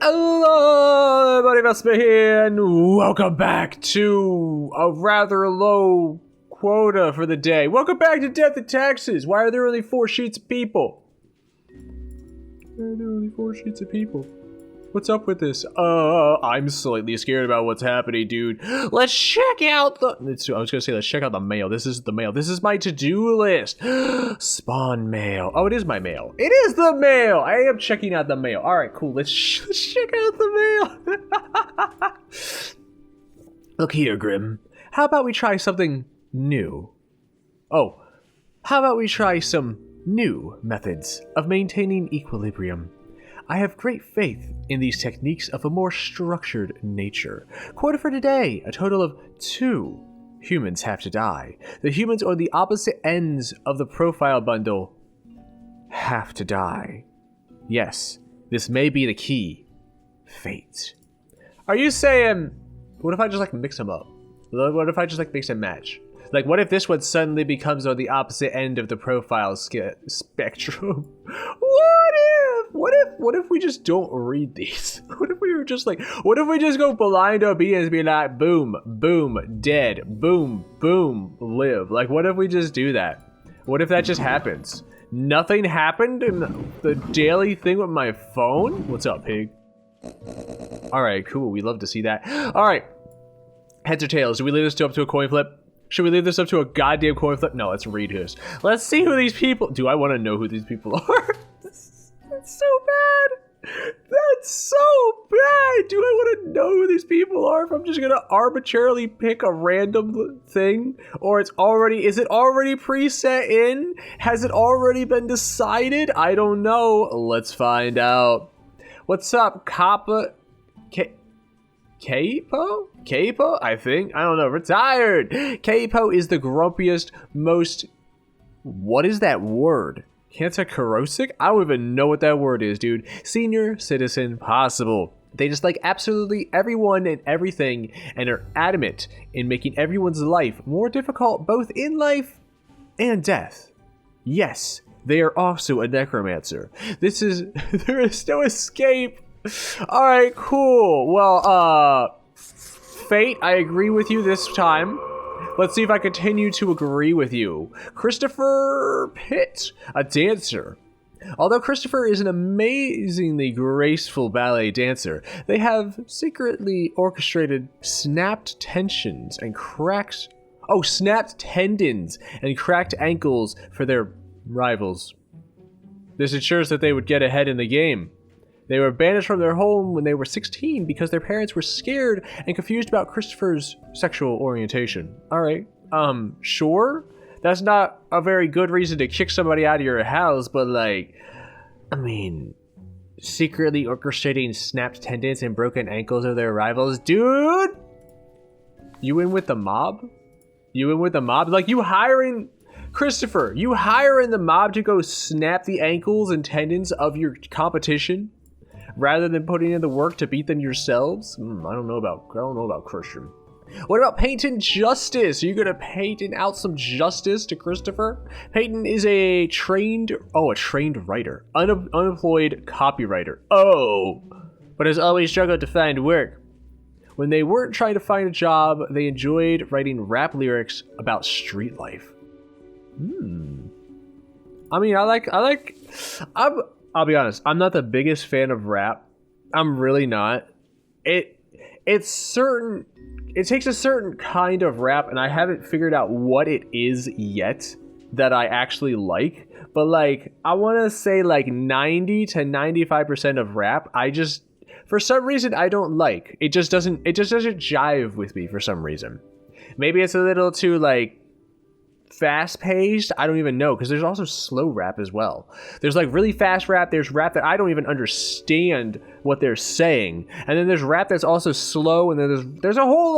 Hello, everybody, Vesper here, and welcome back to a rather low quota for the day. Welcome back to Death and Taxes. Why are there only 4 sheets of people? Why are there only 4 sheets of people? What's up with this? I'm slightly scared about what's happening, dude. Let's check out the... I was gonna say, let's check out the mail. This is the mail. This is my to-do list. Spawn mail. Oh, it is my mail. It is the mail. I am checking out the mail. All right, cool. Let's check out the mail. Look here, Grim. How about we try something new? Oh, how about we try some new methods of maintaining equilibrium? I have great faith in these techniques of a more structured nature. Quota for today, a total of 2 humans have to die. The humans on the opposite ends of the profile bundle have to die. Yes, this may be the key. Fate. Are you saying, what if I just mix them up? What if I just mix and match? What if this one suddenly becomes on the opposite end of the profile spectrum? What if we just don't read these? What if we were just what if we just go blind obedience and be like, boom, boom, dead, boom, boom, live? What if we just do that? What if that just happens? Nothing happened in the daily thing with my phone? What's up, pig? All right, cool. We love to see that. All right. Heads or tails? Do we leave this up to a coin flip? Should we leave this up to a goddamn coin flip? No, let's read who's. Let's see who these people... Do I want to know who these people are? That's so bad. That's so bad. Do I want to know who these people are if I'm just going to arbitrarily pick a random thing? Or is it already preset in? Has it already been decided? I don't know. Let's find out. What's up, Kappa? Capo? I think. I don't know. Retired. Capo is the grumpiest, most... What is that word? Cancer-corrosic? I don't even know what that word is, dude. Senior citizen possible. They dislike absolutely everyone and everything and are adamant in making everyone's life more difficult both in life and death. Yes, they are also a necromancer. There is no escape. Alright, cool. Well, Fate, I agree with you this time. Let's see if I continue to agree with you. Christopher Pitt, a dancer. Although Christopher is an amazingly graceful ballet dancer, they have secretly orchestrated snapped tendons and cracked ankles for their rivals. This ensures that they would get ahead in the game. They were banished from their home when they were 16 because their parents were scared and confused about Christopher's sexual orientation. Alright, sure. That's not a very good reason to kick somebody out of your house, but secretly orchestrating snapped tendons and broken ankles of their rivals? Dude! You in with the mob? You hiring... Christopher, you hiring the mob to go snap the ankles and tendons of your competition? Rather than putting in the work to beat them yourselves? I don't know about Christian. What about Peyton Justice? Are you gonna Peyton out some justice to Christopher? Peyton is a trained writer, unemployed copywriter. Oh, but has always struggled to find work. When they weren't trying to find a job, they enjoyed writing rap lyrics about street life. I'll be honest, I'm not the biggest fan of rap. I'm really not. It takes a certain kind of rap, and I haven't figured out what it is yet that I actually like. But I want to say 90 to 95% of rap, for some reason I don't like. It just doesn't jive with me for some reason. Maybe it's a little too fast-paced. I don't even know, because there's also slow rap as well. There's really fast rap. There's rap that I don't even understand what they're saying, and then there's rap that's also slow, and then there's a whole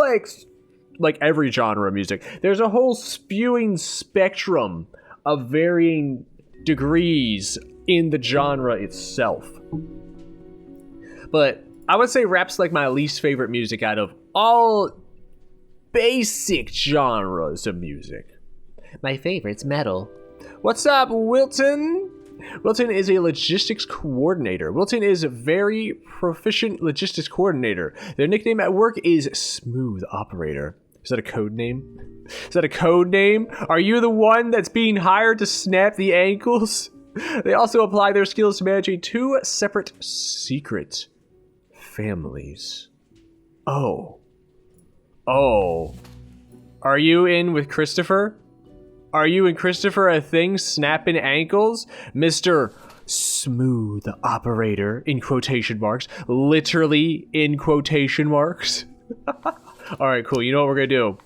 like every genre of music, there's a whole spewing spectrum of varying degrees in the genre itself. But I would say rap's my least favorite music out of all basic genres of music. My favorite's metal. What's up, Wilton? Wilton is a logistics coordinator. Wilton is a very proficient logistics coordinator. Their nickname at work is Smooth Operator. Is that a code name? Is that a code name? Are you the one that's being hired to snap the ankles? They also apply their skills to managing 2 separate secret families. Oh. Oh. Are you in with Christopher? Are you and Christopher a thing snapping ankles? Mr. Smooth Operator, in quotation marks. Literally in quotation marks. Alright, cool. You know what we're gonna do?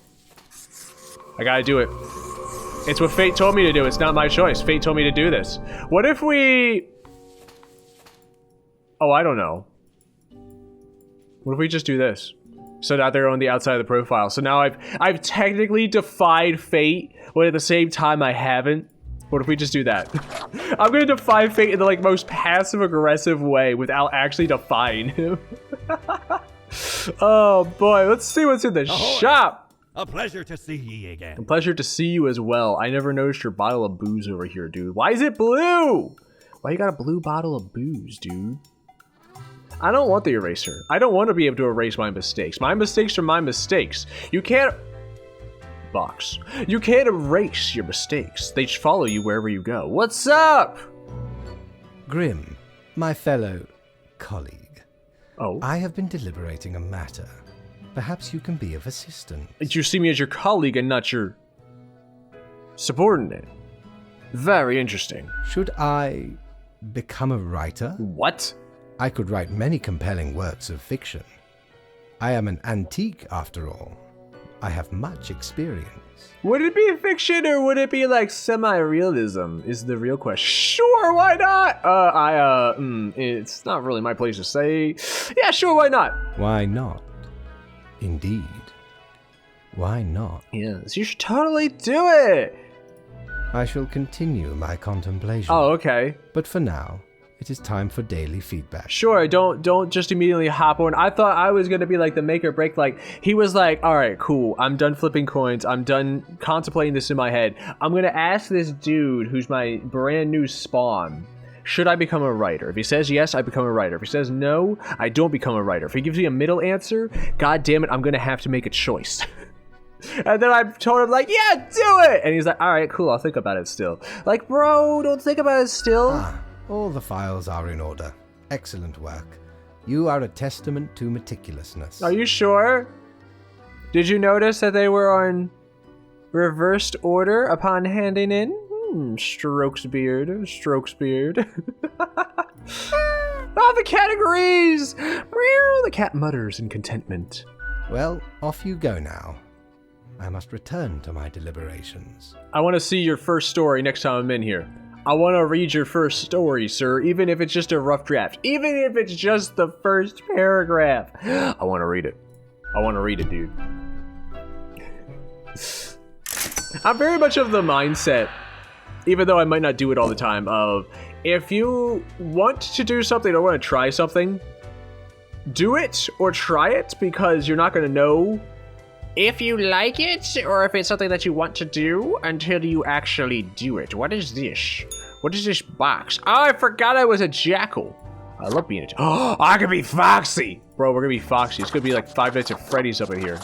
I gotta do it. It's what fate told me to do. It's not my choice. Fate told me to do this. What if we... Oh, I don't know. What if we just do this? So now they're on the outside of the profile. So now I've technically defied fate, but at the same time I haven't. What if we just do that? I'm gonna defy fate in the like most passive-aggressive way without actually defying him. Oh boy, let's see what's in the shop. A pleasure to see ye again. A pleasure to see you as well. I never noticed your bottle of booze over here, dude. Why is it blue? Why you got a blue bottle of booze, dude? I don't want the eraser. I don't want to be able to erase my mistakes. My mistakes are my mistakes. You can't... Box. You can't erase your mistakes. They just follow you wherever you go. What's up? Grim, my fellow colleague. Oh. I have been deliberating a matter. Perhaps you can be of assistance. You see me as your colleague and not your subordinate. Very interesting. Should I become a writer? What? I could write many compelling works of fiction. I am an antique, after all. I have much experience. Would it be fiction or would it be like semi-realism is the real question. Sure, why not? It's not really my place to say. Yeah, sure, why not? Why not? Indeed. Why not? Yes, you should totally do it. I shall continue my contemplation. Oh, okay. But for now, it is time for daily feedback. Sure, don't just immediately hop on. I thought I was gonna be like the make or break. Like he was like, all right, cool. I'm done flipping coins. I'm done contemplating this in my head. I'm gonna ask this dude who's my brand new spawn. Should I become a writer? If he says yes, I become a writer. If he says no, I don't become a writer. If he gives me a middle answer, god damn it, I'm gonna have to make a choice. And then I told him like, yeah, do it. And he's like, all right, cool. I'll think about it still. Like, bro, don't think about it still. All the files are in order. Excellent work. You are a testament to meticulousness. Are you sure? Did you notice that they were on reversed order upon handing in? Strokes beard. Strokes beard. Oh, the cat agrees! The cat mutters in contentment. Well, off you go now. I must return to my deliberations. I want to see your first story next time I'm in here. I want to read your first story, sir, even if it's just a rough draft. Even if it's just the first paragraph. I want to read it. I want to read it, dude. I'm very much of the mindset, even though I might not do it all the time, of if you want to do something or want to try something, do it or try it, because you're not going to know if you like it or if it's something that you want to do until you actually do it. What is this? What is this box? Oh, I forgot I was a jackal. I love being a jackal. Oh, I could be Foxy. Bro, we're going to be Foxy. It's going to be like Five Nights at Freddy's up in here.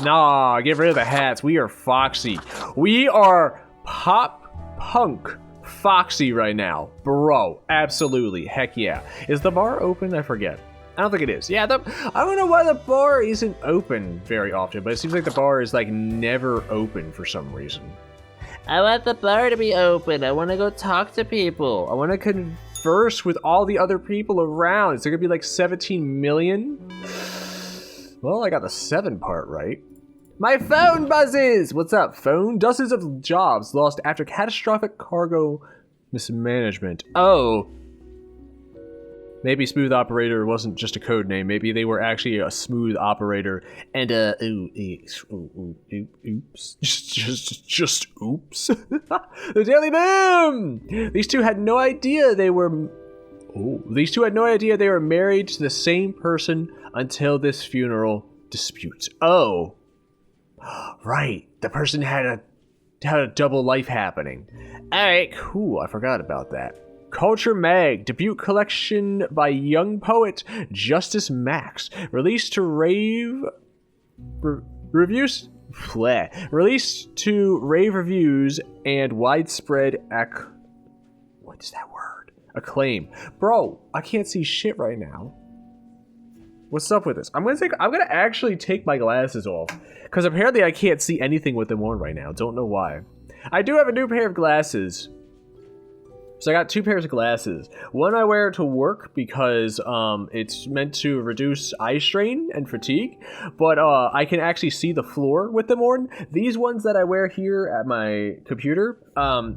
Nah, get rid of the hats. We are Foxy. We are pop punk Foxy right now. Bro, absolutely. Heck yeah. Is the bar open? I forget. I don't think it is. Yeah, I don't know why the bar isn't open very often, but it seems like the bar is like never open for some reason. I want the bar to be open. I want to go talk to people. I want to converse with all the other people around. Is there going to be like 17 million? Well, I got the 7 part right. My phone buzzes! What's up, phone? Dozens of jobs lost after catastrophic cargo mismanagement. Oh. Maybe Smooth Operator wasn't just a code name. Maybe they were actually a smooth operator. And, oops. Just oops. The Daily Boom! These two had no idea they were married to the same person until this funeral dispute. Oh. Right. The person had a had a double life happening. Alright, cool. I forgot about that. Culture Mag, debut collection by young poet Justice Max, released to reviews. Released to rave reviews and widespread what is that word? Acclaim. Bro, I can't see shit right now. What's up with this? I'm gonna actually take my glasses off, because apparently I can't see anything with them on right now. Don't know why. I do have a new pair of glasses. So I got 2 pairs of glasses. One I wear to work because it's meant to reduce eye strain and fatigue, but I can actually see the floor with them on. These ones that I wear here at my computer,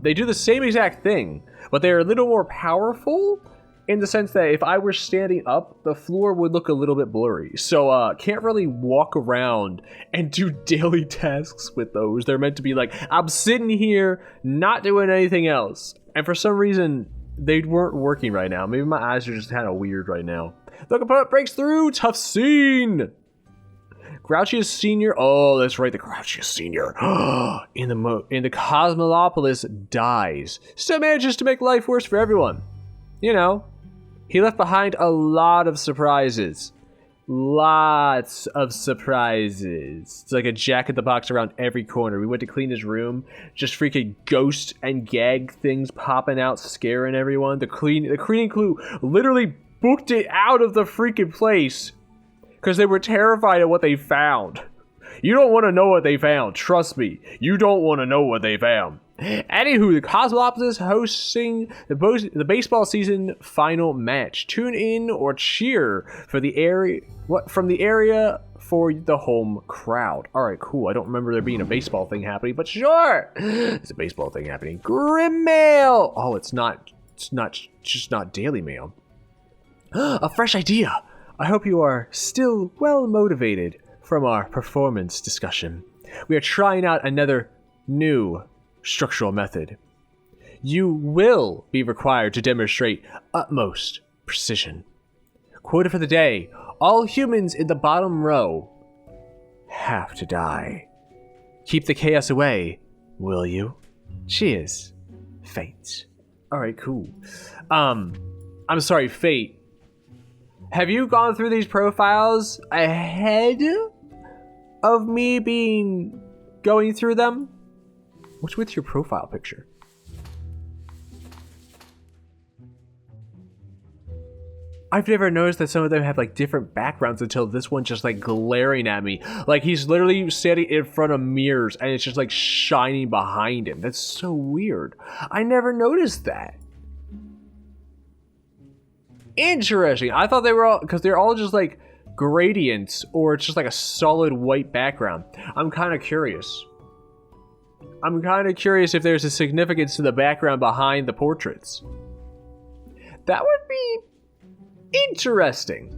they do the same exact thing, but they're a little more powerful in the sense that if I were standing up, the floor would look a little bit blurry. So can't really walk around and do daily tasks with those. They're meant to be like, I'm sitting here not doing anything else. And for some reason, they weren't working right now. Maybe my eyes are just kind of weird right now. The opponent breaks through. Tough scene. Grouchiest Senior. Oh, that's right. The Grouchiest Senior. in the Cosmolopolis dies. Still manages to make life worse for everyone. You know, he left behind a lot of surprises. Lots of surprises. It's like a jack-in-the-box around every corner. We went to clean his room, just freaking ghost and gag things popping out, scaring everyone. The cleaning crew literally booked it out of the freaking place because they were terrified of what they found. You don't want to know what they found. Trust me, you don't want to know what they found. Anywho, the Cosmolopolis hosting the baseball season final match. Tune in or cheer for the area from the area for the home crowd. All right, cool. I don't remember there being a baseball thing happening, but sure, it's a baseball thing happening. Grim Mail. Oh, it's just not Daily Mail. A fresh idea. I hope you are still well motivated from our performance discussion. We are trying out another new structural method. You will be required to demonstrate utmost precision. Quote for the day: all humans in the bottom row have to die. Keep the chaos away, will you? Cheers, Fate. Alright, cool. I'm sorry, Fate. Have you gone through these profiles ahead of me going through them? What's with your profile picture? I've never noticed that some of them have like different backgrounds until this one just like glaring at me. Like he's literally standing in front of mirrors and it's just like shining behind him. That's so weird. I never noticed that. Interesting. I thought they were all, because they're all just like gradients or it's just like a solid white background. I'm kind of curious. If there's a significance to the background behind the portraits. That would be interesting,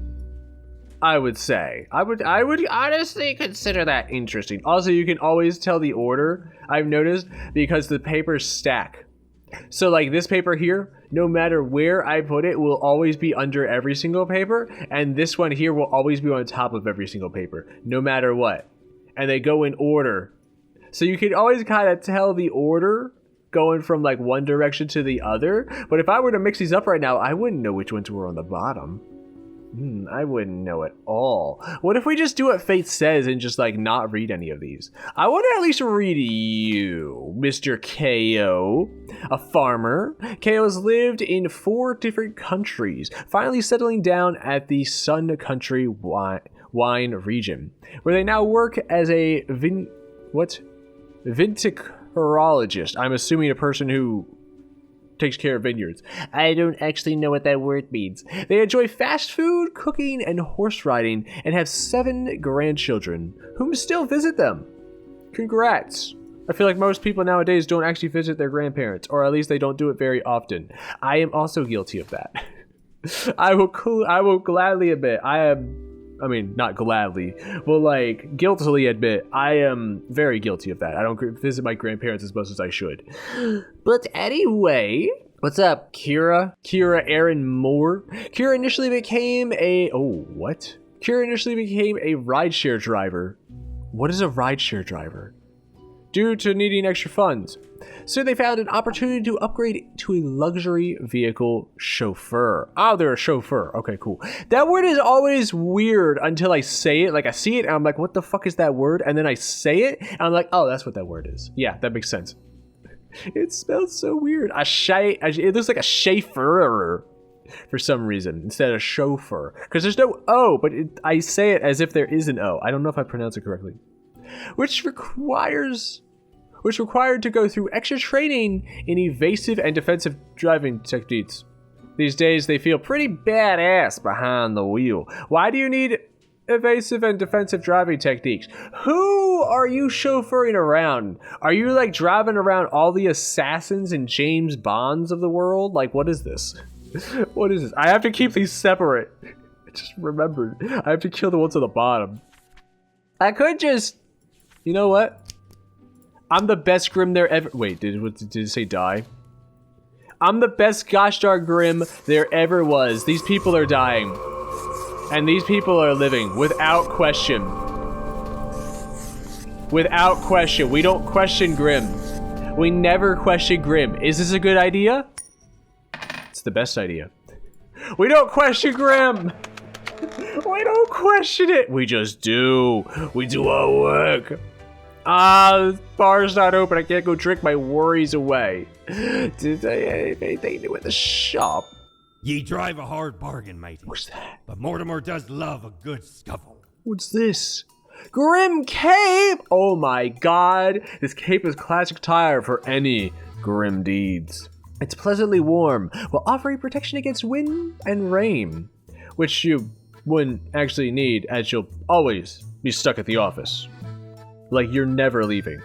I would say. I would honestly consider that interesting. Also, you can always tell the order, I've noticed, because the papers stack. So like this paper here, no matter where I put it, will always be under every single paper, and this one here will always be on top of every single paper, no matter what. And they go in order. So you can always kind of tell the order going from like one direction to the other. But if I were to mix these up right now, I wouldn't know which ones were on the bottom. I wouldn't know at all. What if we just do what Fate says and just like not read any of these? I want to at least read you, Mr. KO, a farmer. KO has lived in 4 different countries, finally settling down at the Sun Country wine region, where they now work as a viticulturologist. I'm assuming a person who takes care of vineyards. I don't actually know what that word means. They enjoy fast food, cooking, and horse riding, and have 7 grandchildren, whom still visit them. Congrats. I feel like most people nowadays don't actually visit their grandparents, or at least they don't do it very often. I am also guilty of that. I will gladly admit, not gladly, but like guiltily admit, I am very guilty of that. I don't visit my grandparents as much as I should. But anyway, what's up, Kira? Kira Aaron Moore. Kira initially became a rideshare driver. What is a rideshare driver? due to needing extra funds. So they found an opportunity to upgrade to a luxury vehicle chauffeur. Oh, they're a chauffeur. Okay, cool. That word is always weird until I say it. Like, I see it and I'm like, what the fuck is that word? And then I say it and I'm like, oh, that's what that word is. Yeah, that makes sense. It smells so weird. It looks like a chauffeur for some reason instead of chauffeur. Because there's no O, but I say it as if there is an O. I don't know if I pronounce it correctly. Which required to go through extra training in evasive and defensive driving techniques. These days, they feel pretty badass behind the wheel. Why do you need evasive and defensive driving techniques? Who are you chauffeuring around? Are you like driving around all the assassins and James Bonds of the world? Like, what is this? What is this? I have to keep these separate. I just remembered. I have to kill the ones on the bottom. I could just... You know what? I'm the best Grim there ever... Wait, did it say die? I'm the best gosh darn Grim there ever was. These people are dying. And these people are living without question. Without question. We don't question Grim. We never question Grim. Is this a good idea? It's the best idea. We don't question Grim. We don't question it. We just do. We do our work. The bar's not open. I can't go drink my worries away. Did I have anything to do with the shop? Ye drive a hard bargain, matey. What's that? But Mortimer does love a good scuffle. What's this? Grim cape! Oh my god. This cape is classic attire for any grim deeds. It's pleasantly warm, while offering protection against wind and rain, which you wouldn't actually need, as you'll always be stuck at the office. Like, you're never leaving.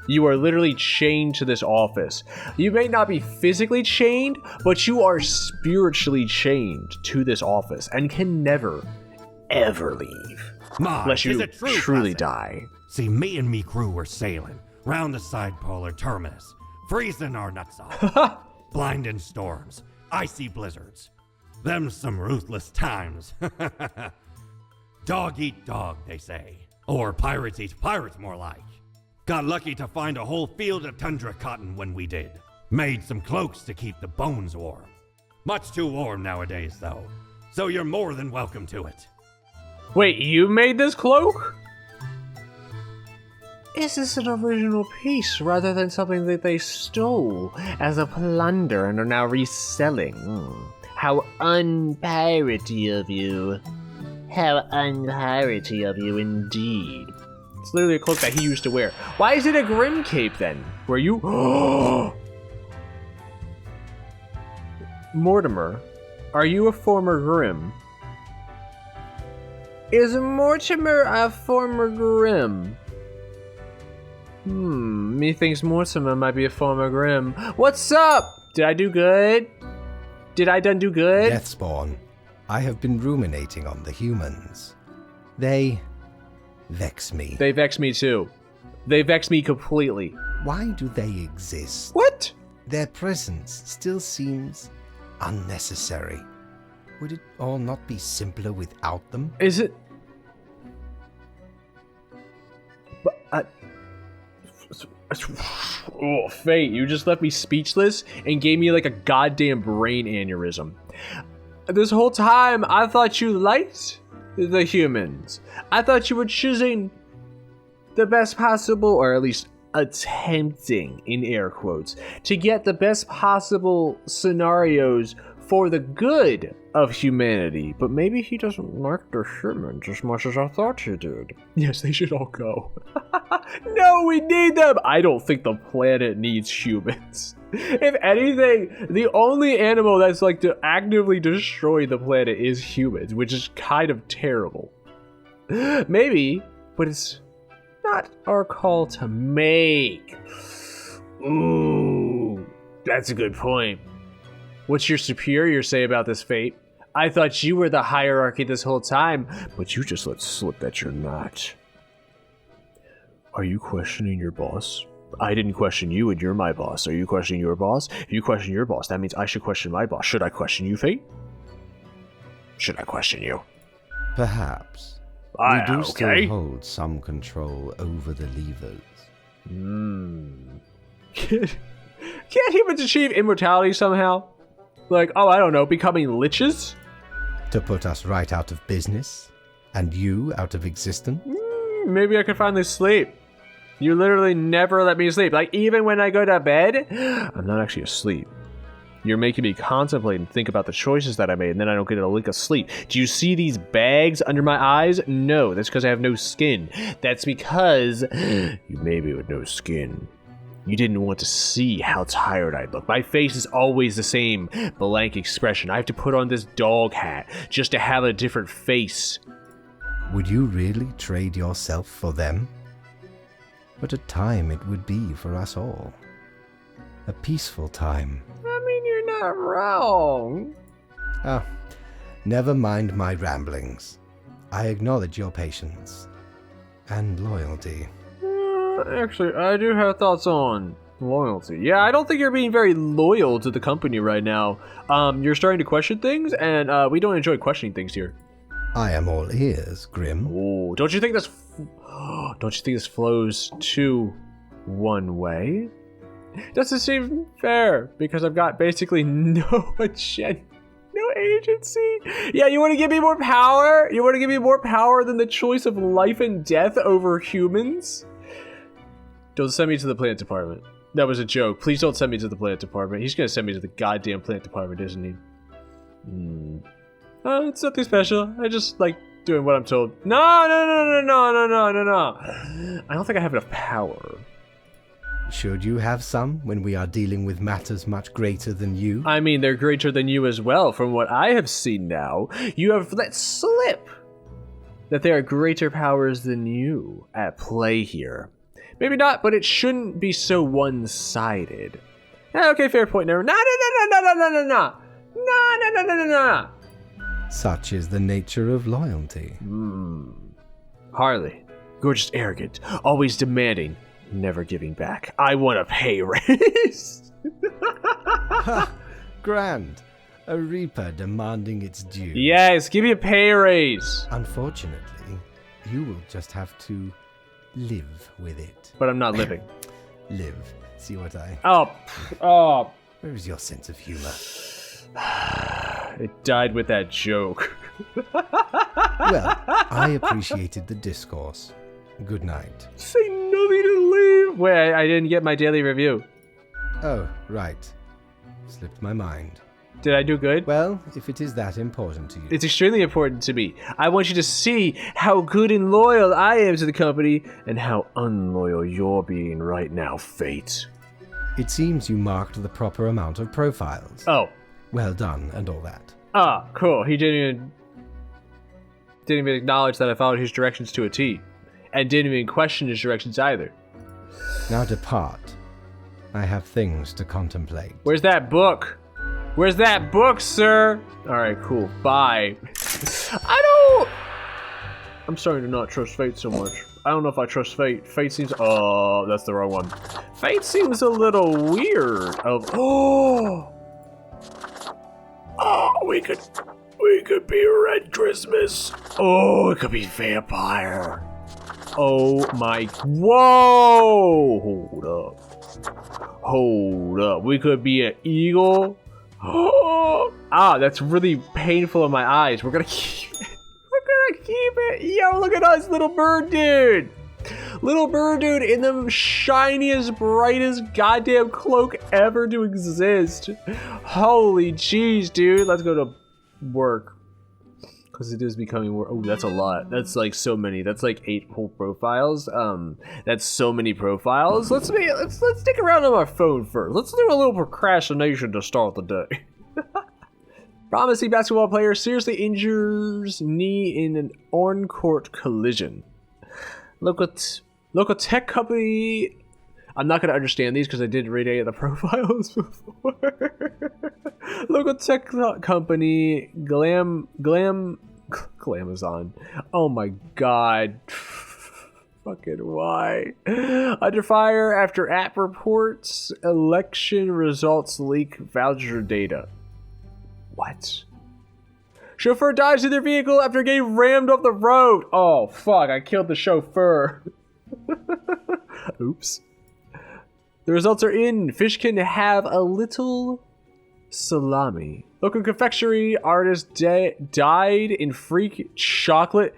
You are literally chained to this office. You may not be physically chained, but you are spiritually chained to this office and can never, ever leave. Unless you truly die. See, me and me crew were sailing round the side polar terminus, freezing our nuts off. Blinding storms, icy blizzards. Them's some ruthless times. Dog eat dog, they say. Or pirates eat pirates, more like. Got lucky to find a whole field of tundra cotton when we did. Made some cloaks to keep the bones warm. Much too warm nowadays, though. So you're more than welcome to it. Wait, you made this cloak? Is this an original piece rather than something that they stole as a plunder and are now reselling? How unpiratey of you. How unpiratey of you indeed. It's literally a cloak that he used to wear. Why is it a Grim cape then? Were you... Mortimer, are you a former Grim? Is Mortimer a former Grim? Methinks Mortimer might be a former Grim. What's up? Did I do good? Did I do good? Deathspawn, I have been ruminating on the humans. They vex me. They vex me too. They vex me completely. Why do they exist? What? Their presence still seems unnecessary. Would it all not be simpler without them? Is it? Oh, Fate, you just left me speechless and gave me like a goddamn brain aneurysm. This whole time, I thought you liked the humans. I thought you were choosing the best possible, or at least attempting, in air quotes, to get the best possible scenarios for the good of humanity. But maybe he doesn't like the humans as much as I thought he did. Yes, they should all go. No, we need them! I don't think the planet needs humans. If anything, the only animal that's like to actively destroy the planet is humans, which is kind of terrible. Maybe, but it's not our call to make. Ooh, that's a good point. What's your superior say about this, Fate? I thought you were the hierarchy this whole time, but you just let slip that you're not. Are you questioning your boss? I didn't question you and you're my boss. Are you questioning your boss? If you question your boss, that means I should question my boss. Should I question you, Fate? Should I question you? Perhaps. We do still hold some control over the levers. Can't humans achieve immortality somehow? Like, oh, I don't know, becoming liches? To put us right out of business? And you out of existence? Maybe I could finally sleep. You literally never let me sleep. Like, even when I go to bed, I'm not actually asleep. You're making me contemplate and think about the choices that I made, and then I don't get a lick of sleep. Do you see these bags under my eyes? No, that's because I have no skin. That's because you made me with no skin. You didn't want to see how tired I look. My face is always the same blank expression. I have to put on this dog hat just to have a different face. Would you really trade yourself for them? What a time it would be for us all. A peaceful time. I mean, you're not wrong. Ah, never mind my ramblings. I acknowledge your patience and loyalty. Actually, I do have thoughts on loyalty. Yeah, I don't think you're being very loyal to the company right now. You're starting to question things, and we don't enjoy questioning things here. I am all ears, Grim. Oh, don't you think this flows too one way? Doesn't seem fair because I've got basically no agenda, no agency. Yeah, you want to give me more power? You want to give me more power than the choice of life and death over humans? Don't send me to the plant department. That was a joke. Please don't send me to the plant department. He's gonna send me to the goddamn plant department, isn't he? It's nothing special. I just like doing what I'm told. No. I don't think I have enough power. Should you have some when we are dealing with matters much greater than you? I mean, they're greater than you as well. From what I have seen now, you have let slip that there are greater powers than you at play here. Maybe not, but it shouldn't be so one-sided. Okay, fair point. No. Such is the nature of loyalty. Harley, you're just arrogant, always demanding, never giving back. I want a pay raise. Grand. A reaper demanding its due. Yes, give me a pay raise. Unfortunately, you will just have to live with it. But I'm not living. Live. See what I... Oh. Where is your sense of humor? It died with that joke. Well, I appreciated the discourse. Good night. Say nothing to leave. Wait, I didn't get my daily review. Oh, right. Slipped my mind. Did I do good? Well, if it is that important to you. It's extremely important to me. I want you to see how good and loyal I am to the company and how unloyal you're being right now, Fate. It seems you marked the proper amount of profiles. Oh. Well done and all that. Ah, cool. He didn't even acknowledge that I followed his directions to a T. And didn't even question his directions either. Now depart. I have things to contemplate. Where's that book? Where's that book, sir? Alright, cool. Bye. I'm starting to not trust Fate so much. I don't know if I trust Fate. Fate seems... Oh, that's the wrong one. Fate seems a little weird. Oh, we could be Red Christmas. Oh, it could be Vampire. Oh my... Whoa! Hold up. We could be an eagle. That's really painful in my eyes. We're gonna keep it. Yo, look at us, little bird dude. Little bird dude in the shiniest, brightest goddamn cloak ever to exist. Holy jeez, dude. Let's go to work. Because it is becoming work. Oh, that's a lot. That's like so many. That's like 8 whole profiles. That's so many profiles. Let's stick around on our phone first. Let's do a little procrastination to start the day. Promising basketball player seriously injures knee in an on-court collision. Local tech company. I'm not going to understand these because I didn't read any of the profiles before. Local tech company, Glamazon. Oh my god. Fucking why? Under fire after app reports election results leak voucher data. What? Chauffeur dies in their vehicle after getting rammed off the road. Oh fuck, I killed the chauffeur. Oops. The results are in. Fish can have a little salami. Local confectionery artist died in freak chocolate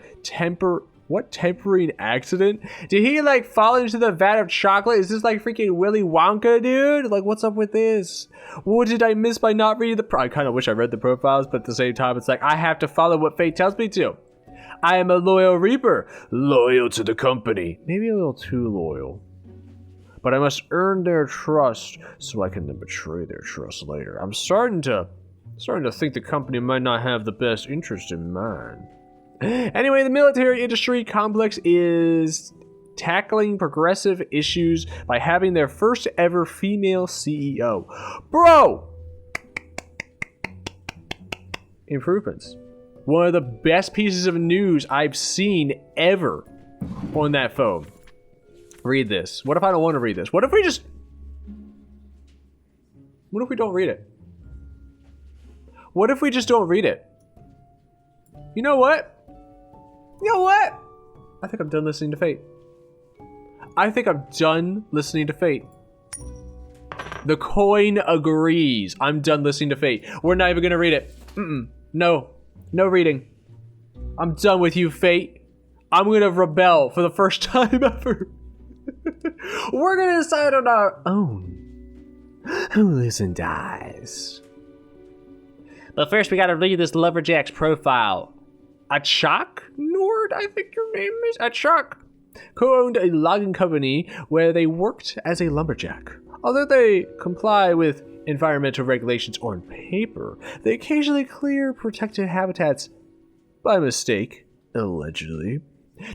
tempering accident? Did he like fall into the vat of chocolate? Is this like freaking Willy Wonka, dude? Like, what's up with this? What did I miss by not reading the I kind of wish I read the profiles, but at the same time, it's like I have to follow what fate tells me to. I am a loyal reaper, loyal to the company. Maybe a little too loyal. But I must earn their trust so I can then betray their trust later. I'm starting to think the company might not have the best interest in mind. Anyway, the military industry complex is tackling progressive issues by having their first ever female CEO. Bro! Improvements. One of the best pieces of news I've seen ever on that phone. Read this. What if I don't want to read this? What if we don't read it? What if we just don't read it? You know what? I think I'm done listening to Fate. The coin agrees. I'm done listening to Fate. We're not even gonna read it. No reading. I'm done with you, Fate. I'm gonna rebel for the first time ever. We're gonna decide on our own who lives and dies. But first we gotta read this lumberjack's profile. Achak Nord, I think your name is Achak, co-owned a logging company where they worked as a lumberjack. Although they comply with environmental regulations on paper, they occasionally clear protected habitats by mistake, allegedly,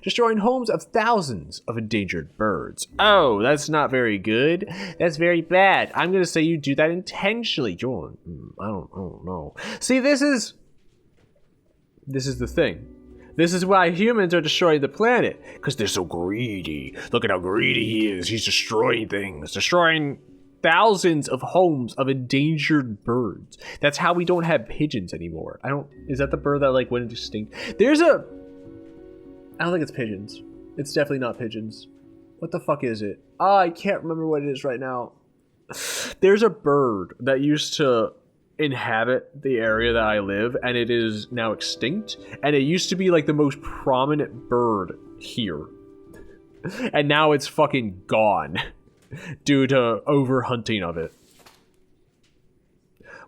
destroying homes of thousands of endangered birds. Oh, that's not very good. That's very bad. I'm gonna say you do that intentionally, John. I don't know. See, this is the thing. This is why humans are destroying the planet. Because they're so greedy. Look at how greedy he is. He's destroying things. Destroying thousands of homes of endangered birds. That's how we don't have pigeons anymore. Is that the bird that like went extinct? I don't think it's pigeons. It's definitely not pigeons. What the fuck is it? I can't remember what it is right now. There's a bird that used to inhabit the area that I live, and it is now extinct, and it used to be like the most prominent bird here, and now it's fucking gone due to overhunting of it.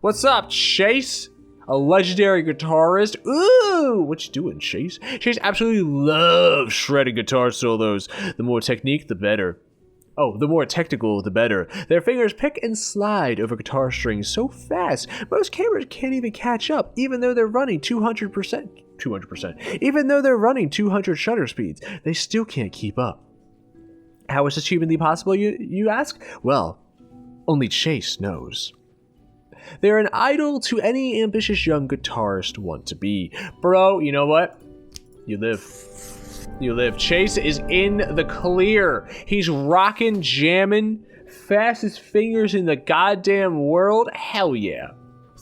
What's up, Chase? A legendary guitarist. Ooh, what you doing, Chase? Chase absolutely loves shredding guitar solos. The more technique, the better. Oh, the more technical, the better. Their fingers pick and slide over guitar strings so fast, most cameras can't even catch up, even though they're running 200%. Even though they're running 200 shutter speeds, they still can't keep up. How is this humanly possible, you ask? Well, only Chase knows. They're an idol to any ambitious young guitarist want to be. Bro, you know what? You live. Chase is in the clear. He's rocking, jamming, fastest fingers in the goddamn world. Hell yeah.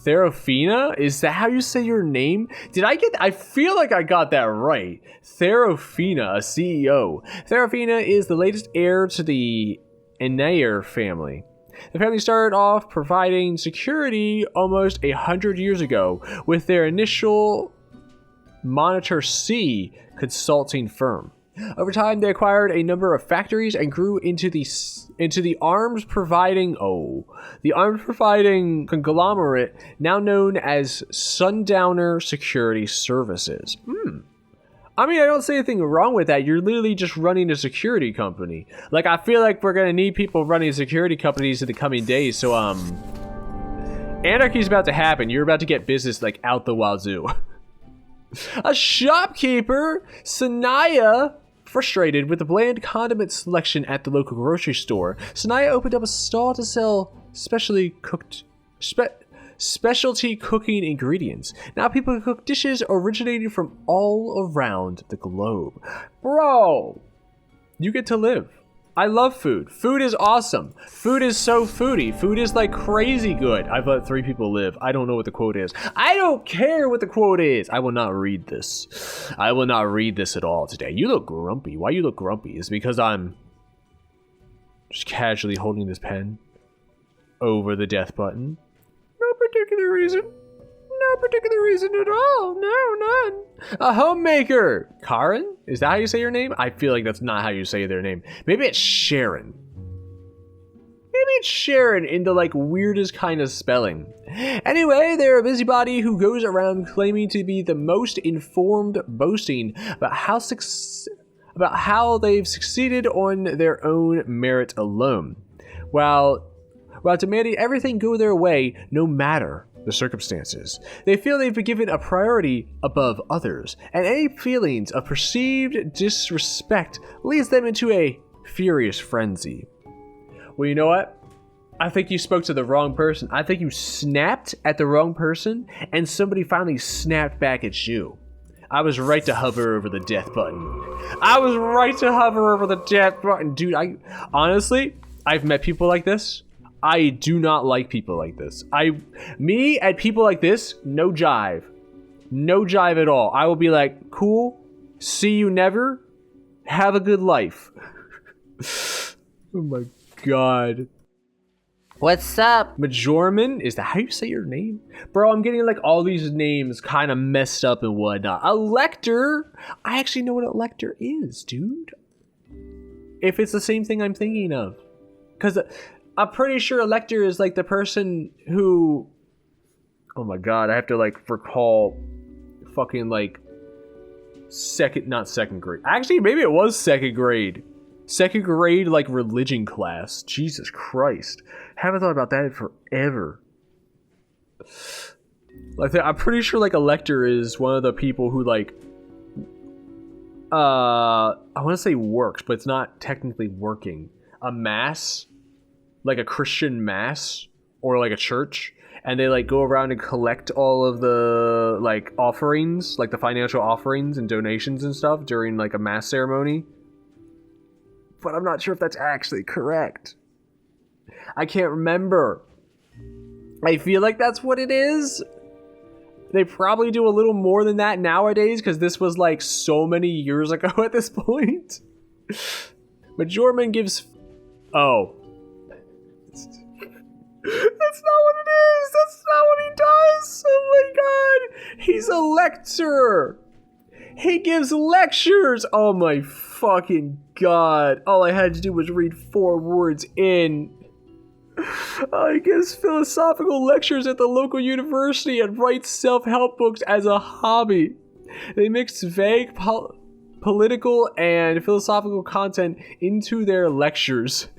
Therafina? Is that how you say your name? I feel like I got that right. Therafina, a CEO. Therafina is the latest heir to the Enayer family. The family started off providing security almost 100 years ago with their initial Monitor C consulting firm. Over time, they acquired a number of factories and grew into the arms providing conglomerate now known as Sundowner Security Services. I mean, I don't see anything wrong with that. You're literally just running a security company. Like, I feel like we're gonna need people running security companies in the coming days. So, anarchy's about to happen. You're about to get business like out the wazoo. A shopkeeper, Sanaya, frustrated with the bland condiment selection at the local grocery store, Sanaya opened up a stall to sell specialty cooking ingredients. Now people can cook dishes originating from all around the globe. Bro, you get to live. I love food. Food is awesome. Food is so foodie. Food is like crazy good. I've let 3 people live. I don't know what the quote is. I don't care what the quote is. I will not read this. I will not read this at all today. You look grumpy. Why you look grumpy? Is because I'm Just casually holding this pen over the death button. No particular reason. No particular reason at all. No, none. A homemaker. Karen? Is that how you say your name? I feel like that's not how you say their name. Maybe it's Sharon. Maybe it's Sharon in the like weirdest kind of spelling. Anyway, they're a busybody who goes around claiming to be the most informed, boasting about how they've succeeded on their own merit alone, while demanding everything go their way no matter the circumstances. They feel they've been given a priority above others, and any feelings of perceived disrespect leads them into a furious frenzy. Well, you know what? I think you spoke to the wrong person. I think you snapped at the wrong person, and somebody finally snapped back at you. I was right to hover over the death button. Dude, I've met people like this. I do not like people like this. Me and people like this, no jive. No jive at all. I will be like, cool, see you never, have a good life. Oh my god. What's up? Majorman, is that how you say your name? Bro, I'm getting like all these names kind of messed up and whatnot. Elector? I actually know what Elector is, dude. If it's the same thing I'm thinking of. Because I'm pretty sure Elector is like the person who... Oh my god, I have to like recall fucking like not second grade. Actually, maybe it was second grade. Second grade, like, religion class. Jesus Christ. Haven't thought about that in forever. Like, I'm pretty sure, like, Elector is one of the people who, like... I want to say works, but it's not technically working. A mass? Like a Christian mass? Or, like, a church? And they, like, go around and collect all of the, like, offerings. Like, the financial offerings and donations and stuff during, like, a mass ceremony. But I'm not sure if that's actually correct. I can't remember. I feel like that's what it is. They probably do a little more than that nowadays, because this was like so many years ago at this point. Majorman gives... Oh. That's not what it is! That's not what he does! Oh my god! He's a lecturer! He gives lectures! Oh my fucking god. All I had to do was read 4 words in. He gives philosophical lectures at the local university and writes self-help books as a hobby. They mix vague political and philosophical content into their lectures.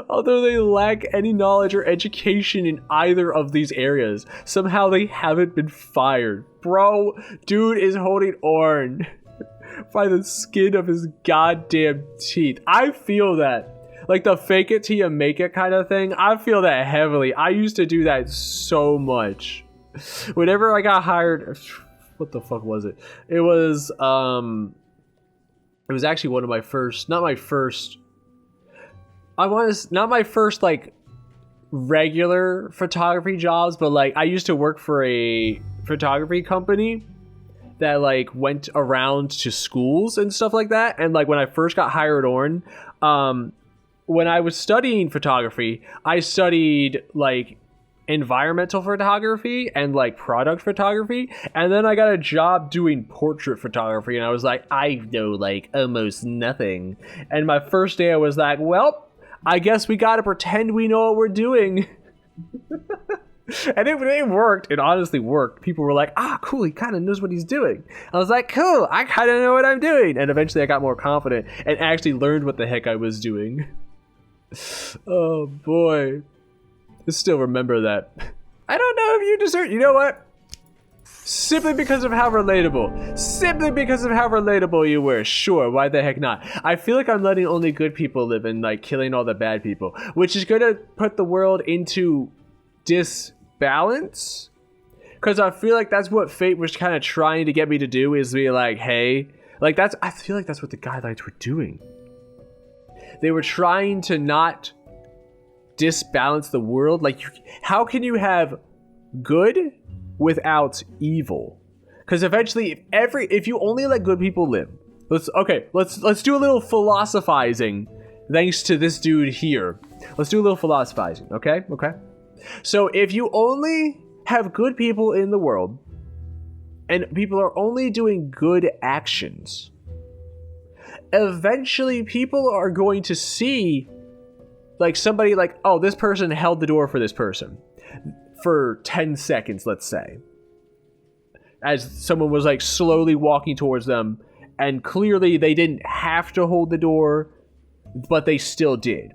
Although they lack any knowledge or education in either of these areas, somehow they haven't been fired. Bro, dude is holding Orn by the skin of his goddamn teeth. I feel that. Like the fake it till you make it kind of thing. I feel that heavily. I used to do that so much. Whenever I got hired... What the fuck was it? It was actually one of my first... Not my first... not my first, like, regular photography jobs, but, like, I used to work for a photography company that, like, went around to schools and stuff like that. And, like, when I first got hired on, when I was studying photography, I studied, like, environmental photography and, like, product photography. And then I got a job doing portrait photography, and I was like, I know, like, almost nothing. And my first day I was like, well... I guess we gotta pretend we know what we're doing. And it worked. It honestly worked. People were like, cool, he kind of knows what he's doing. I was like, cool, I kind of know what I'm doing. And eventually I got more confident and actually learned what the heck I was doing. Oh, boy. I still remember that. I don't know if you deserve... You know what? Simply because of how relatable. Simply because of how relatable you were. Sure, why the heck not? I feel like I'm letting only good people live and, like, killing all the bad people. Which is gonna put the world into disbalance. Because I feel like that's what fate was kind of trying to get me to do, is be like, hey... Like, I feel like that's what the guidelines were doing. They were trying to not disbalance the world. Like, how can you have good... without evil? Because eventually if you only let good people live, let's do a little philosophizing thanks to this dude here. Let's do a little philosophizing, okay? Okay. So if you only have good people in the world, and people are only doing good actions, eventually people are going to see, like, somebody like, oh, this person held the door for this person for 10 seconds, let's say, as someone was, like, slowly walking towards them, and clearly they didn't have to hold the door, but they still did.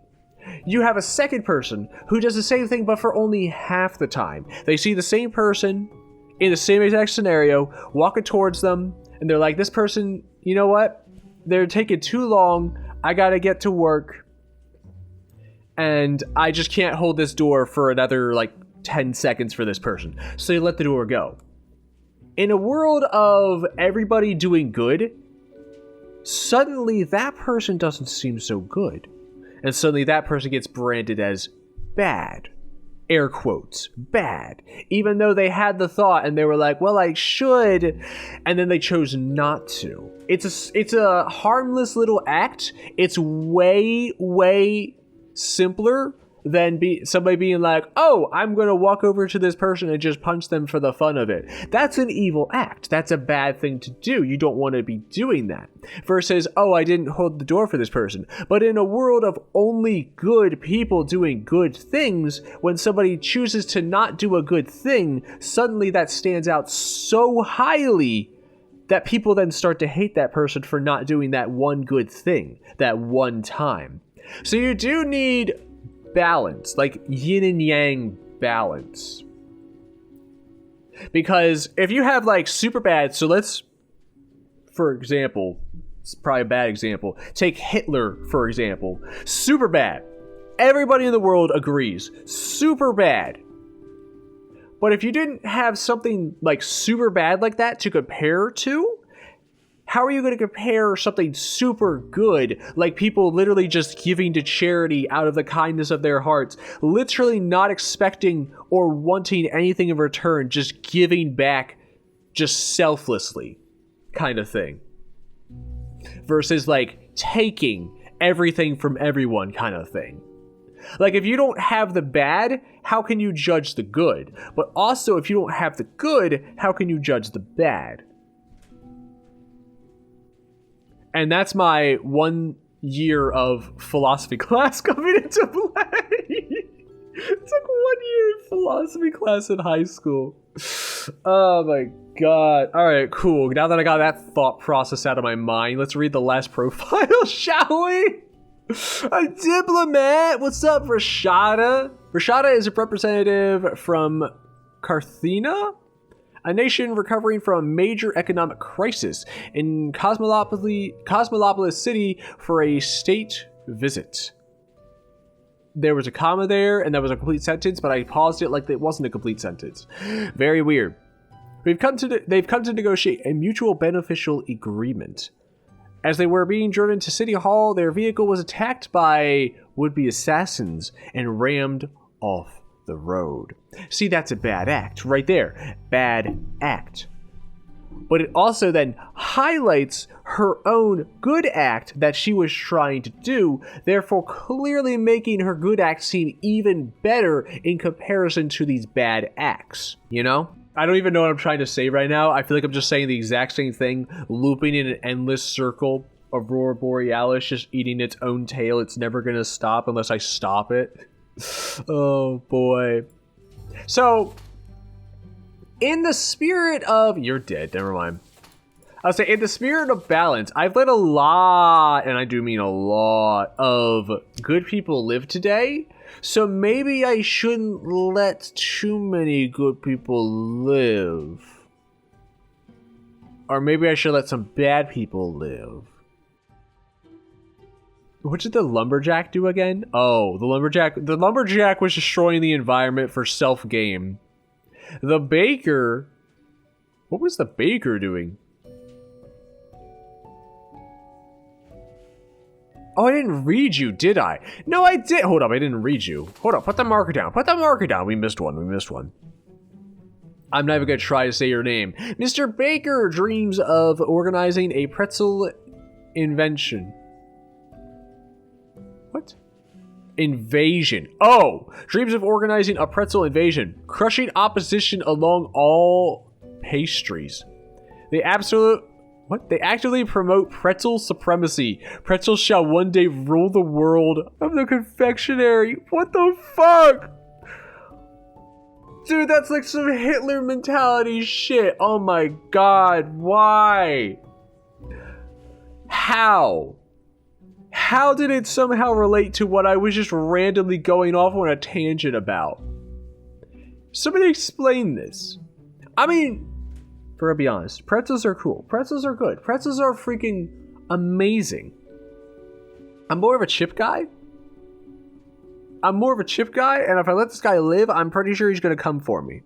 You have a second person who does the same thing, but for only half the time. They see the same person in the same exact scenario walking towards them, and they're like, this person, you know what? They're taking too long. I gotta get to work, and I just can't hold this door for another, like, 10 seconds for this person. So you let the door go. In a world of everybody doing good, suddenly that person doesn't seem so good. And suddenly that person gets branded as bad. Air quotes. Bad. Even though they had the thought and they were like, well, I should. And then they chose not to. It's a harmless little act. It's way, way simpler than somebody being like, oh, I'm going to walk over to this person and just punch them for the fun of it. That's an evil act. That's a bad thing to do. You don't want to be doing that. Versus, oh, I didn't hold the door for this person. But in a world of only good people doing good things, when somebody chooses to not do a good thing, suddenly that stands out so highly that people then start to hate that person for not doing that one good thing, that one time. So you do need balance, like yin and yang balance. Because if you have like super bad, so let's, for example, it's probably a bad example, take Hitler, for example. Super bad. Everybody in the world agrees. Super bad. But if you didn't have something like super bad like that to compare to, how are you going to compare something super good, like people literally just giving to charity out of the kindness of their hearts, literally not expecting or wanting anything in return, just giving back just selflessly kind of thing, versus like taking everything from everyone kind of thing? Like, if you don't have the bad, how can you judge the good? But also, if you don't have the good, how can you judge the bad? And that's my 1 year of philosophy class coming into play. It's like 1 year of philosophy class in high school. Oh my god. Alright, cool. Now that I got that thought process out of my mind, let's read the last profile, shall we? A diplomat! What's up, Rashada? Rashada is a representative from Carthena, a nation recovering from a major economic crisis in Cosmopolis City for a state visit. There was a comma there, and that was a complete sentence, but I paused it like it wasn't a complete sentence. Very weird. They've come to negotiate a mutual beneficial agreement. As they were being driven to City Hall, their vehicle was attacked by would-be assassins and rammed off the road. See, that's a bad act right there. Bad act. But it also then highlights her own good act that she was trying to do, therefore clearly making her good act seem even better in comparison to these bad acts, you know? I don't even know what I'm trying to say right now. I feel like I'm just saying the exact same thing, looping in an endless circle. Aurora Borealis just eating its own tail. It's never gonna stop unless I stop it. Oh boy. So, in the spirit of... You're dead, never mind. I'll say, in the spirit of balance, I've let a lot, and I do mean a lot, of good people live today. So maybe I shouldn't let too many good people live. Or maybe I should let some bad people live. What did the lumberjack do again? Oh, the lumberjack was destroying the environment for self-gain. The baker... What was the baker doing? Oh, I didn't read you, did I? No, I did. Hold up, I didn't read you. Hold up, put the marker down. Put the marker down. We missed one. I'm not even going to try to say your name. Mr. Baker dreams of organizing a pretzel invention. What? Invasion. Oh! Dreams of organizing a pretzel invasion. Crushing opposition along all pastries. They actively promote pretzel supremacy. Pretzels shall one day rule the world of the confectionery. What the fuck? Dude, that's like some Hitler mentality shit. Oh my god, why? How? How did it somehow relate to what I was just randomly going off on a tangent about? Somebody explain this. I mean, for to be honest, pretzels are cool. Pretzels are good. Pretzels are freaking amazing. I'm more of a chip guy. And if I let this guy live, I'm pretty sure he's gonna come for me.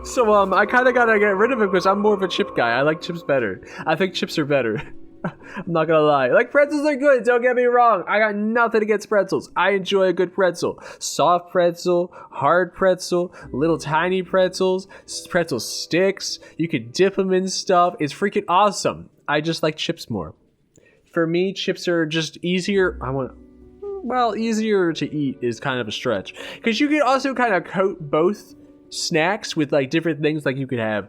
So, I kind of gotta get rid of him because I'm more of a chip guy. I like chips better. I think chips are better. I'm not gonna lie. Like, pretzels are good, don't get me wrong. I got nothing against pretzels. I enjoy a good pretzel. Soft pretzel, hard pretzel, little tiny pretzels, pretzel sticks. You can dip them in stuff. It's freaking awesome. I just like chips more. For me, chips are just easier. Easier to eat is kind of a stretch. Because you can also kind of coat both snacks with like different things. Like you could have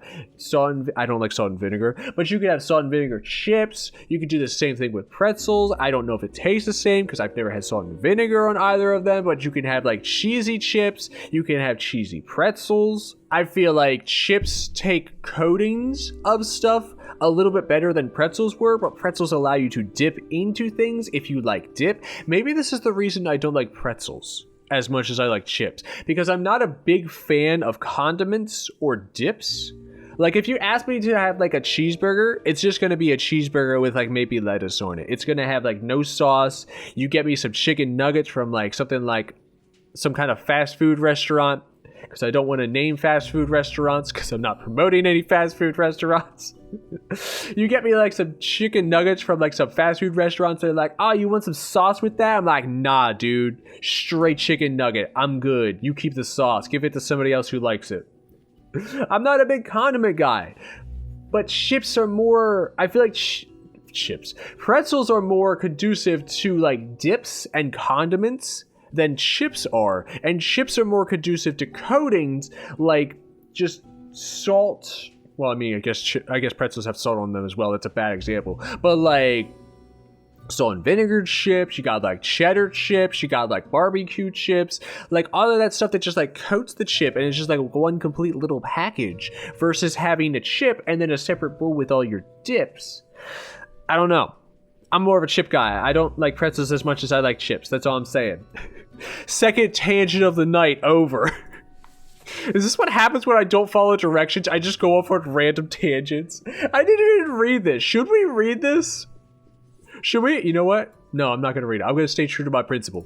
I don't like salt and vinegar, but you could have salt and vinegar chips. You could do the same thing with pretzels. I don't know if it tastes the same because I've never had salt and vinegar on either of them, but you can have like cheesy chips. You can have cheesy pretzels. I feel like chips take coatings of stuff a little bit better than pretzels were, but pretzels allow you to dip into things if you like dip. Maybe this is the reason I don't like pretzels as much as I like chips, because I'm not a big fan of condiments or dips. Like if you ask me to have like a cheeseburger, it's just going to be a cheeseburger with like maybe lettuce on it. It's going to have like no sauce. You get me some chicken nuggets from like something like some kind of fast food restaurant, because I don't want to name fast food restaurants because I'm not promoting any fast food restaurants. You get me like some chicken nuggets from like some fast food restaurants. They're like, oh, you want some sauce with that? I'm like, nah, dude. Straight chicken nugget. I'm good. You keep the sauce. Give it to somebody else who likes it. I'm not a big condiment guy. But chips are more... I feel like chips. Pretzels are more conducive to like dips and condiments than chips are. And chips are more conducive to coatings like just salt... Well, I mean, I guess pretzels have salt on them as well. That's a bad example. But like salt and vinegar chips, you got like cheddar chips, you got like barbecue chips, like all of that stuff that just like coats the chip and it's just like one complete little package versus having a chip and then a separate bowl with all your dips. I don't know. I'm more of a chip guy. I don't like pretzels as much as I like chips. That's all I'm saying. Second tangent of the night over. Is this what happens when I don't follow directions? I just go off on random tangents. I didn't even read this. Should we read this? Should we? You know what? No, I'm not going to read it. I'm going to stay true to my principle.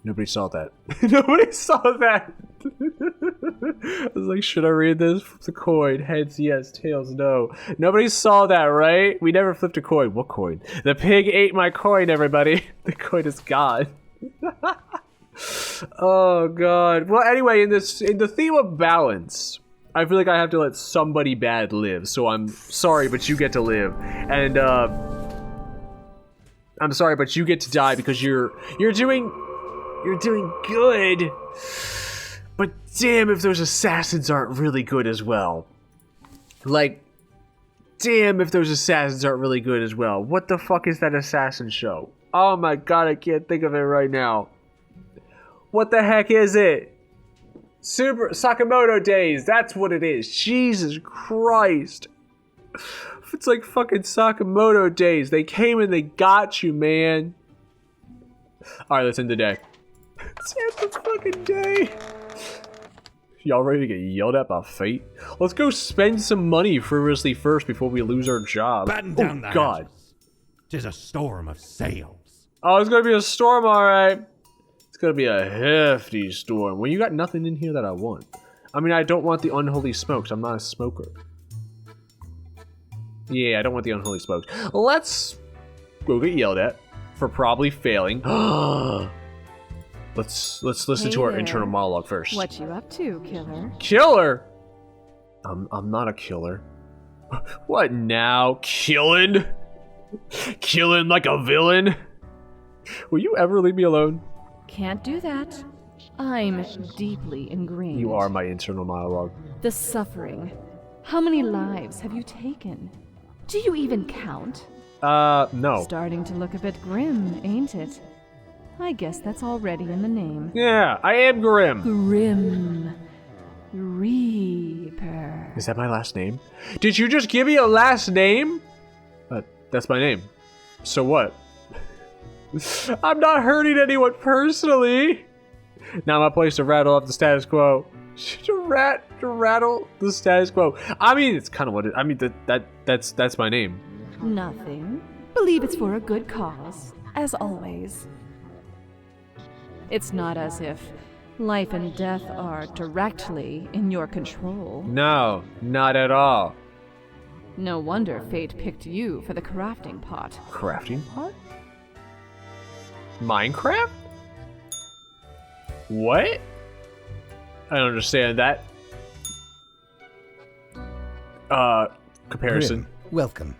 Nobody saw that. Nobody saw that. I was like, should I read this? Flip the coin. Heads, yes. Tails, no. Nobody saw that, right? We never flipped a coin. What coin? The pig ate my coin, everybody. The coin is gone. Oh god. Well, anyway, in the theme of balance, I feel like I have to let somebody bad live. So I'm sorry, but you get to live, and I'm sorry, but you get to die because you're doing good. But damn, if those assassins aren't really good as well. Like, damn, if those assassins aren't really good as well. What the fuck is that assassin show? Oh my god, I can't think of it right now. What the heck is it? Super Sakamoto Days. That's what it is. Jesus Christ. It's like fucking Sakamoto Days. They came and they got you, man. Alright, let's end the day. Let's end the fucking day. Y'all ready to get yelled at by fate? Let's go spend some money frivolously first before we lose our job. Batten down the God. hatches. 'Tis a storm of sales. Oh, it's gonna be a storm, alright. It's gonna be a hefty storm. Well, you got nothing in here that I want. I mean, I don't want the unholy smokes. I'm not a smoker. Yeah, I don't want the unholy smokes. Let's go get yelled at for probably failing. Let's listen to our there. internal monologue first. What you up to, killer? Killer? I'm not a killer. What now? Killing? Killing like a villain? Will you ever leave me alone? Can't do that. I'm deeply ingrained. You are my internal monologue. The suffering. How many lives have you taken? Do you even count? No. Starting to look a bit grim, ain't it? I guess that's already in the name. Yeah, I am Grim. Grim Reaper. Is that my last name? Did you just give me a last name? That's my name. So what? I'm not hurting anyone personally. Not my place to rattle off the status quo. to rattle the status quo. I mean, it's kind of what it. I mean, that's my name. Nothing. Believe it's for a good cause, as always. It's not as if life and death are directly in your control. No, not at all. No wonder fate picked you for the crafting pot. Crafting pot? Minecraft? What? I don't understand that. Comparison. Grim, welcome.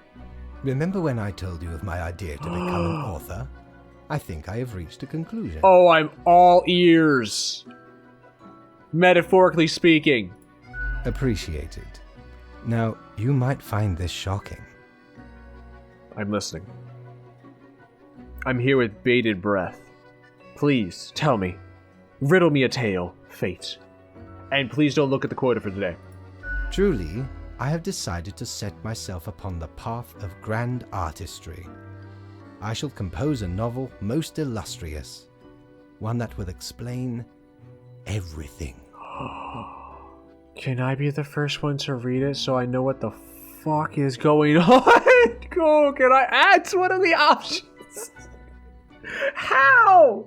Remember when I told you of my idea to become an author? I think I have reached a conclusion. Oh, I'm all ears. Metaphorically speaking. Appreciated. Now, you might find this shocking. I'm listening. I'm here with bated breath. Please, tell me. Riddle me a tale, fate. And please don't look at the quota for today. Truly, I have decided to set myself upon the path of grand artistry. I shall compose a novel most illustrious, one that will explain everything. Can I be the first one to read it so I know what the fuck is going on? Go, can I? That's one of the options. How?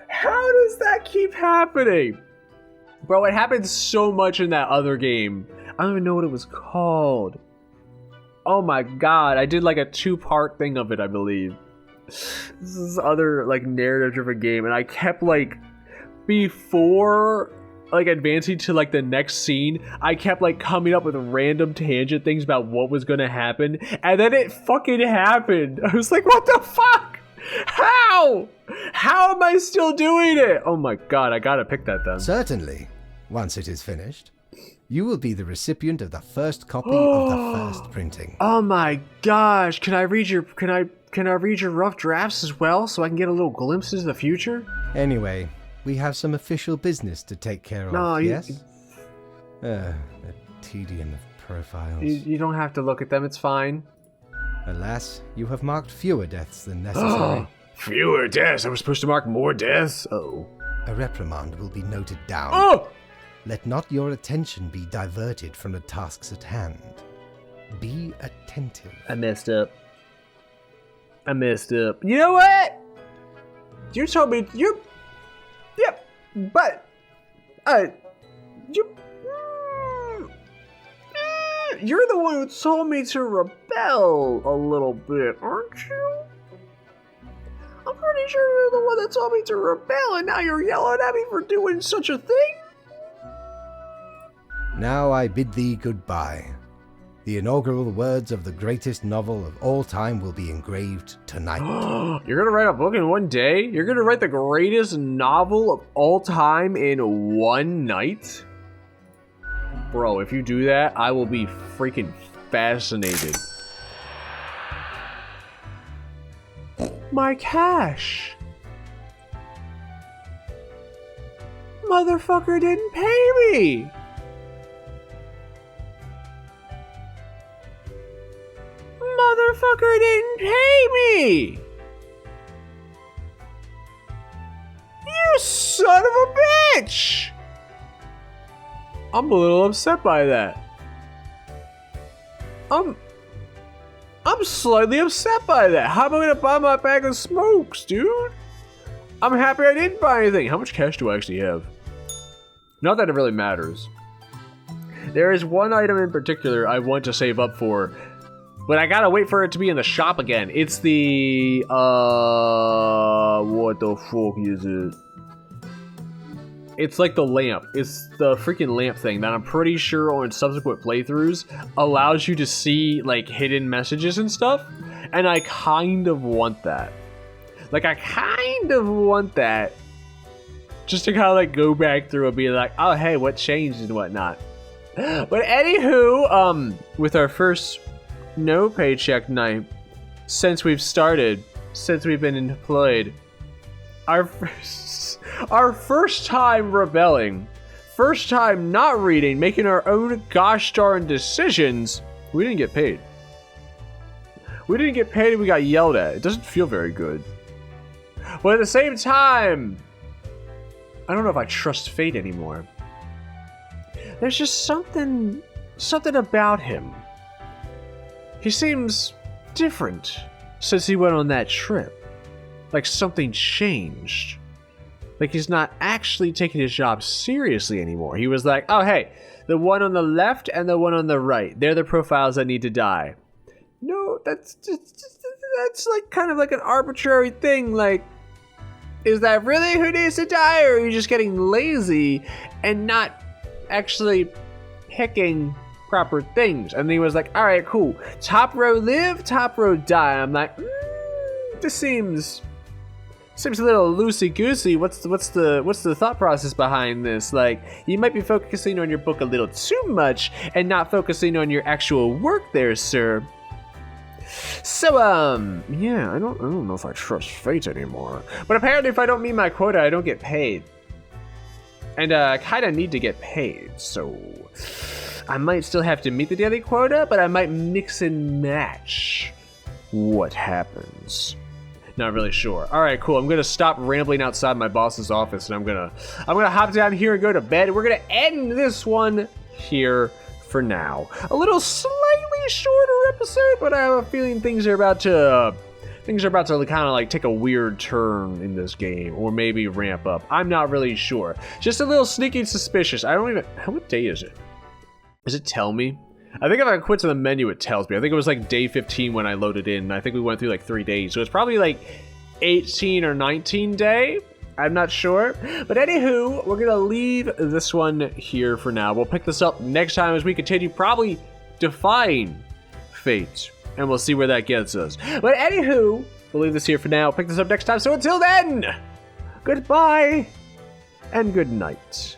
How does that keep happening? Bro, it happened so much in that other game. I don't even know what it was called. Oh my god, I did like a 2-part thing of it, I believe. This is other like narrative-driven game, and I kept like before like advancing to like the next scene, I kept like coming up with random tangent things about what was gonna happen, and then it fucking happened. I was like, what the fuck? How? How am I still doing it? Oh my god, I gotta pick that then. Certainly. Once it is finished, you will be the recipient of the first copy of the first printing. Oh my gosh, can I read your rough drafts as well so I can get a little glimpse into the future? Anyway, we have some official business to take care of, No, yes? The tedium of profiles. You don't have to look at them, it's fine. Alas, you have marked fewer deaths than necessary. Fewer deaths? I was supposed to mark more deaths? Oh. A reprimand will be noted down. Oh! Let not your attention be diverted from the tasks at hand. Be attentive. I messed up. You know what? You told me you... Yep, but... You're the one who told me to rebel a little bit, aren't you? I'm pretty sure you're the one that told me to rebel, and now you're yelling at me for doing such a thing? Now I bid thee goodbye. The inaugural words of the greatest novel of all time will be engraved tonight. You're gonna write a book in one day? You're gonna write the greatest novel of all time in one night? Bro, if you do that, I will be freaking fascinated. My cash! Motherfucker didn't pay me! Motherfucker didn't pay me! You son of a bitch! I'm a little upset by that. I'm slightly upset by that. How am I gonna buy my bag of smokes, dude? I'm happy I didn't buy anything. How much cash do I actually have? Not that it really matters. There is one item in particular I want to save up for, but I gotta wait for it to be in the shop again. It's the, what the fuck is it? It's like the lamp. It's the freaking lamp thing that I'm pretty sure on subsequent playthroughs allows you to see like hidden messages and stuff. And I kind of want that. Like, I kind of want that. Just to kind of like go back through and be like, oh, hey, what changed and whatnot. But anywho, with our first no paycheck night since we've been employed, our first time rebelling, first time not reading, making our own gosh darn decisions, we didn't get paid. We didn't get paid and we got yelled at. It doesn't feel very good. But at the same time, I don't know if I trust fate anymore. There's just something about him. He seems different since he went on that trip. Like something changed. Like he's not actually taking his job seriously anymore. He was like, oh hey, the one on the left and the one on the right, they're the profiles that need to die. No, that's like kind of like an arbitrary thing. Like, is that really who needs to die, or are you just getting lazy and not actually picking proper things? And he was like, all right, cool. Top row live, top row die. I'm like, this seems a little loosey-goosey. What's the thought process behind this? Like, you might be focusing on your book a little too much and not focusing on your actual work there, sir. So, yeah, I don't know if I trust fate anymore. But apparently if I don't meet my quota, I don't get paid. And, I kinda need to get paid, so I might still have to meet the daily quota, but I might mix and match what happens. Not really sure. All right, cool. I'm gonna stop rambling outside my boss's office, and I'm gonna hop down here and go to bed. We're gonna end this one here for now. A little slightly shorter episode, but I have a feeling things are about to kind of like take a weird turn in this game, or maybe ramp up. I'm not really sure. Just a little sneaky suspicious. What day is it? Does it tell me? I think if I quit to the menu, it tells me. I think it was like day 15 when I loaded in. I think we went through like 3 days. So it's probably like 18 or 19 day. I'm not sure. But anywho, we're going to leave this one here for now. We'll pick this up next time as we continue probably defying fate. And we'll see where that gets us. But anywho, we'll leave this here for now. Pick this up next time. So until then, goodbye and good night.